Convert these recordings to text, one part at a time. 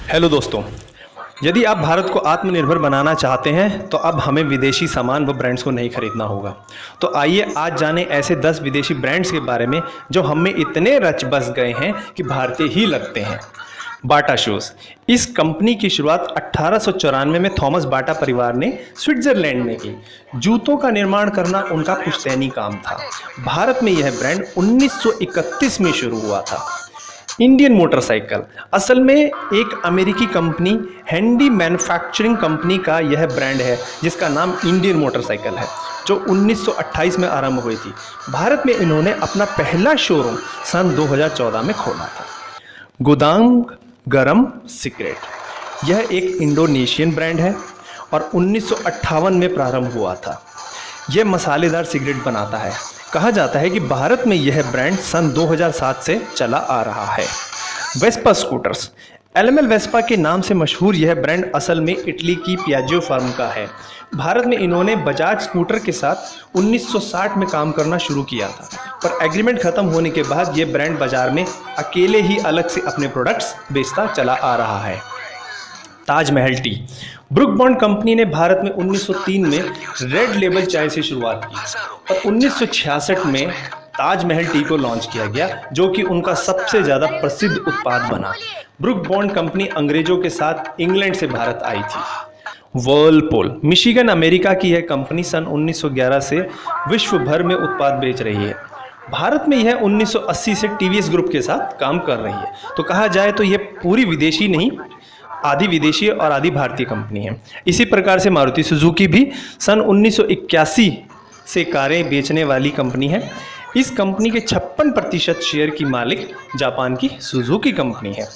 Hello दोस्तों, यदि आप भारत को आत्मनिर्भर बनाना चाहते हैं तो अब हमें विदेशी सामान व ब्रांड्स को नहीं खरीदना होगा। तो आइए आज जानें ऐसे 10 विदेशी ब्रांड्स के बारे में जो हम में इतने रच बस गए हैं कि भारतीय ही लगते हैं। बाटा शूज़। इस कंपनी की शुरुआत 1894 में थॉमस बाटा परिवार ने स्विट्जरलैंड में की। जूतों का निर्माण करना उनका पुश्तैनी काम था। भारत में यह ब्रांड 1931 में शुरू हुआ था। Indian motorcycle. असल में एक अमेरिकी कंपनी हैंडी मैन्युफैक्चरिंग कंपनी का यह ब्रांड है जिसका नाम इंडियन मोटरसाइकिल है, जो 1928 में आरंभ हुई थी। भारत में इन्होंने अपना पहला शोरूम सन 2014 में खोला था। गोदांग गरम सिगरेट। यह एक इंडोनेशियन ब्रांड है और 1958 में प्रारंभ हुआ था। यह मसालेदार सिगरेट बनाता है। कहा जाता है कि भारत में यह ब्रांड सन 2007 से चला आ रहा है। Vespa scooters. एलएमएल वेस्पा के नाम से मशहूर यह ब्रांड असल में इटली की पियाजो फर्म का है। भारत में इन्होंने बजाज स्कूटर के साथ 1960 में काम करना शुरू किया था, पर एग्रीमेंट खत्म होने के बाद यह ब्रांड बाजार में अकेले ही अलग से अपने प्रोडक्ट्स बेचता चला आ रहा है। Taj Mahal T. Book bond company ने भारत में 1903 में रेड लेबल चाय से शुरुआत की और 1966 में ताजमहल टी को लॉन्च किया गया, जो कि उनका सबसे ज़्यादा प्रसिद्ध उत्पाद बना। ब्रुक बॉन्ड कंपनी अंग्रेजों के साथ इंग्लैंड से भारत आई थी। वर्लपूल। मिशिगन अमेरिका की यह कंपनी सन 1911 से विश्व भर में उत्पाद बेच रही है। भारत में यह 1980 से टीवीएस ग्रुप के साथ काम कर रही है। तो कहा जाए तो यह पूरी विदेशी नहीं, आधी विदेशी और आधी भारतीय कंपनी है। इसी प्रकार से मारुति सुजुकी भी सन 1981 से कारें बेचने वाली कंपनी है। इस कंपनी के 56% शेयर की मालिक जापान की सुजुकी कंपनी है।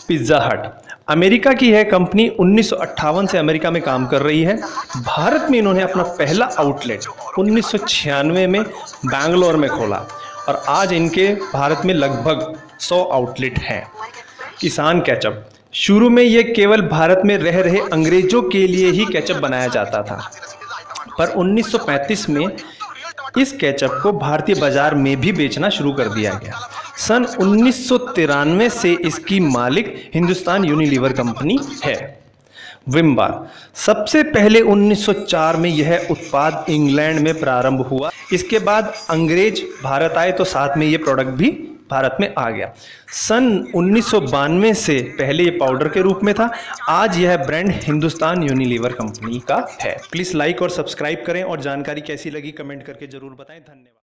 पिज्ज़ा हट। अमेरिका की यह कंपनी 1958 से अमेरिका में काम कर रही है। भारत में इन्होंने अपना पहला आउटलेट 1996 में बैंगलोर में खोला और आज इनके भारत में लगभग 100 आउटलेट हैं। किसान केचप। शुरू में यह केवल भारत में रह रहे अंग्रेजों के लिए ही केचप बनाया जाता था, पर 1935 में इस केचप को भारतीय बाजार में भी बेचना शुरू कर दिया गया। सन 1993 से इसकी मालिक हिंदुस्तान यूनिलीवर कंपनी है। Vim bar. सबसे पहले 1904 में यह उत्पाद इंग्लैंड में प्रारंभ हुआ। इसके बाद अंग्रेज भारत आए तो साथ में ये प्रोडक्ट भी भारत में आ गया। सन 1992 से पहले ये पाउडर के रूप में था। आज यह ब्रांड हिंदुस्तान यूनिलीवर कंपनी का है। प्लीज़ लाइक और सब्सक्राइब करें और जानकारी कैसी लगी कमेंट करके ज़रूर बताएं। धन्यवाद।